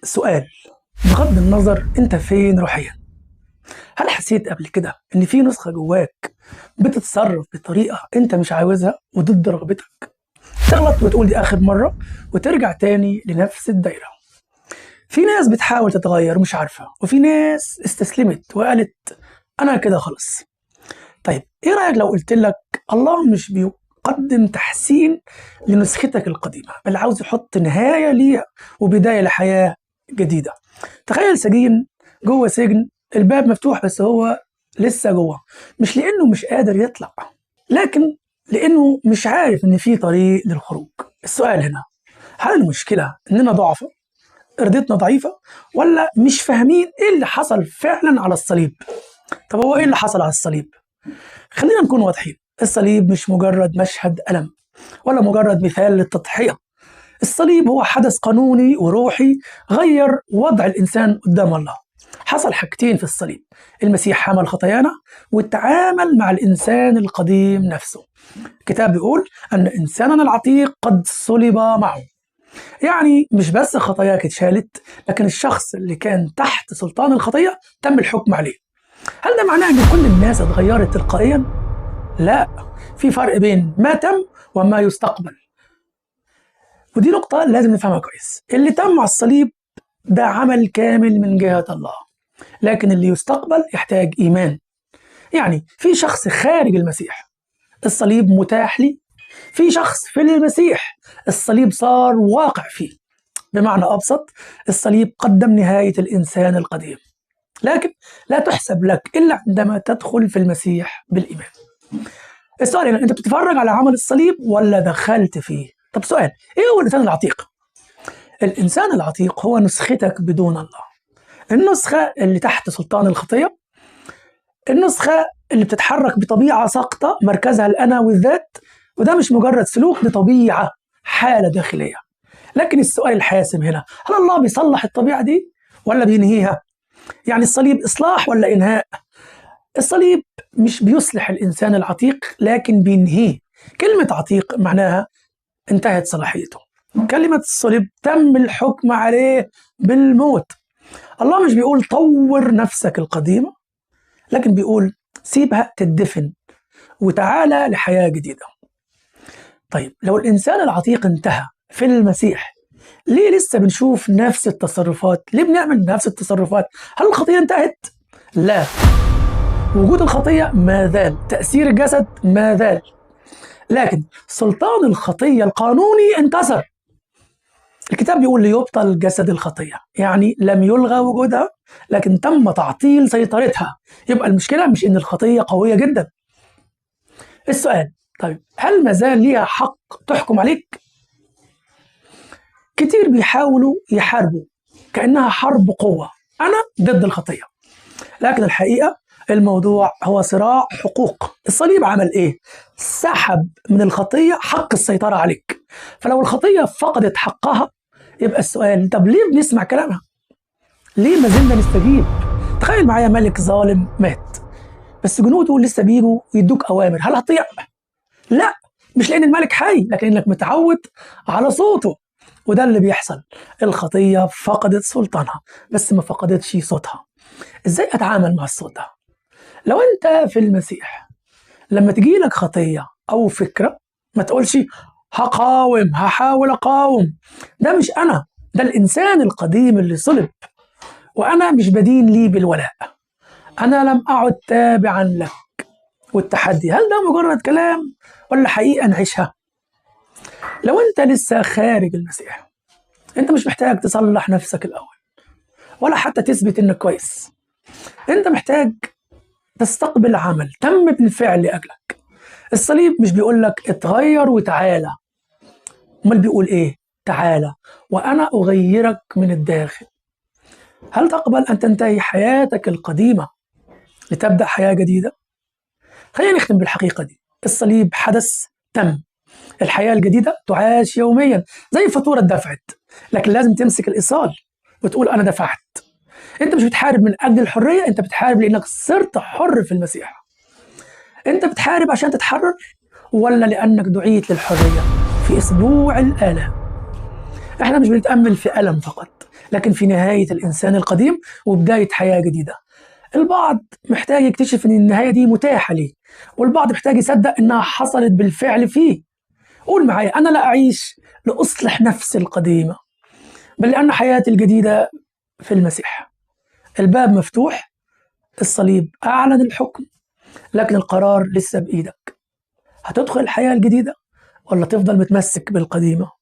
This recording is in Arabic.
سؤال: بغض النظر انت فين روحيا، هل حسيت قبل كده ان في نسخة جواك بتتصرف بطريقة انت مش عاوزها وضد رغبتك؟ تغلط وتقول دي اخر مرة وترجع تاني لنفس الدايرة. في ناس بتحاول تتغير مش عارفة، وفي ناس استسلمت وقالت انا كده خلاص. طيب ايه رأيك لو قلت لك الله مش بيقدم تحسين لنسختك القديمة، بل عاوز يحط نهاية ليها وبداية لحياة جديدة؟ تخيل سجين جوه سجن، الباب مفتوح بس هو لسه جوه، مش لأنه مش قادر يطلع، لكن لأنه مش عارف إن في طريق للخروج. السؤال هنا: هل المشكلة إننا ضعفاء، إرادتنا ضعيفة، ولا مش فاهمين إيه اللي حصل فعلا على الصليب؟ طب هو إيه اللي حصل على الصليب؟ خلينا نكون واضحين، الصليب مش مجرد مشهد ألم ولا مجرد مثال للتضحية. الصليب هو حدث قانوني وروحي غير وضع الإنسان قدام الله. حصل حاجتين في الصليب: المسيح حمل خطايانا وتعامل مع الإنسان القديم نفسه. الكتاب بيقول أن إنساننا العتيق قد صلب معه، يعني مش بس خطاياك اتشالت، لكن الشخص اللي كان تحت سلطان الخطية تم الحكم عليه. هل ده معناه أن كل الناس اتغيرت تلقائيا؟ لا، في فرق بين ما تم وما يستقبل، ودي نقطة لازم نفهمها كويس. اللي تم على الصليب ده عمل كامل من جهة الله، لكن اللي يستقبل يحتاج إيمان. يعني في شخص خارج المسيح الصليب متاح لي، في شخص في المسيح الصليب صار واقع فيه. بمعنى أبسط، الصليب قدم نهاية الإنسان القديم، لكن لا تحسب لك إلا عندما تدخل في المسيح بالإيمان. السؤال هنا: أنت بتتفرج على عمل الصليب ولا دخلت فيه؟ طب سؤال: إيه هو الإنسان العتيق؟ الإنسان العتيق هو نسختك بدون الله، النسخة اللي تحت سلطان الخطية، النسخة اللي بتتحرك بطبيعة ساقطة مركزها الأنا والذات، وده مش مجرد سلوك، دي طبيعة، حالة داخلية. لكن السؤال الحاسم هنا: هل الله بيصلح الطبيعة دي ولا بينهيها؟ يعني الصليب إصلاح ولا إنهاء؟ الصليب مش بيصلح الإنسان العتيق لكن بينهيه. كلمة عتيق معناها انتهت صلاحيته. كلمة الصليب تم الحكم عليه بالموت. الله مش بيقول طور نفسك القديمة، لكن بيقول سيبها تدفن وتعالى لحياة جديدة. طيب لو الإنسان العتيق انتهى في المسيح، ليه لسه بنشوف نفس التصرفات؟ ليه بنعمل نفس التصرفات؟ هل الخطية انتهت؟ لا، وجود الخطية ما زال، تأثير الجسد ما زال، لكن سلطان الخطية القانوني انتصر. الكتاب بيقول ليبطل جسد الخطية، يعني لم يلغى وجودها لكن تم تعطيل سيطرتها. يبقى المشكلة مش إن الخطية قوية جدا. السؤال: طيب هل ما زال ليها حق تحكم عليك؟ كتير بيحاولوا يحاربوا كأنها حرب قوة، أنا ضد الخطية، لكن الحقيقة الموضوع هو صراع حقوق. الصليب عمل إيه؟ سحب من الخطية حق السيطرة عليك. فلو الخطية فقدت حقها، يبقى السؤال: طب ليه بنسمع كلامها؟ ليه ما زلنا نستجيب؟ تخيل معايا ملك ظالم مات، بس جنوده لسه بيجوا يدوك أوامر، هل هتطيع؟ لا، مش لأن الملك حي، لكن إنك متعود على صوته. وده اللي بيحصل، الخطية فقدت سلطانها بس ما فقدتش صوتها. إزاي أتعامل مع الصوت ده؟ لو أنت في المسيح، لما تجيلك خطية أو فكرة ما تقولش هقاوم، هحاول أقاوم. ده مش أنا، ده الإنسان القديم اللي صلب، وأنا مش بدين لي بالولاء، أنا لم أعد تابعا لك. والتحدي: هل ده مجرد كلام ولا حقيقة نعيشها؟ لو أنت لسه خارج المسيح، أنت مش محتاج تصلح نفسك الأول ولا حتى تثبت إنك كويس. أنت محتاج تستقبل عمل تم بالفعل لأجلك. الصليب مش بيقول لك اتغير وتعالى، امال بيقول ايه؟ تعالى وانا اغيرك من الداخل. هل تقبل ان تنتهي حياتك القديمه لتبدا حياه جديده؟ خلينا نختم بالحقيقه دي: الصليب حدث تم، الحياه الجديده تعاش يوميا زي فاتوره دفعت، لكن لازم تمسك الايصال وتقول انا دفعت. انت مش بتحارب من اجل الحريه، انت بتحارب لانك صرت حر في المسيح. انت بتحارب عشان تتحرر ولا لانك دعيت للحريه؟ في اسبوع الالام احنا مش بنتامل في الم فقط، لكن في نهاية الإنسان القديم وبداية حياة جديدة. البعض محتاج يكتشف إن النهاية دي متاحة ليه، والبعض محتاج يصدق إنها حصلت بالفعل فيه. قول معايا: أنا لا أعيش لأصلح نفسي القديمة، بل لأن حياتي الجديدة في المسيح. الباب مفتوح، الصليب أعلن الحكم، لكن القرار لسه بإيدك. هتدخل الحياة الجديدة ولا تفضل متمسك بالقديمة؟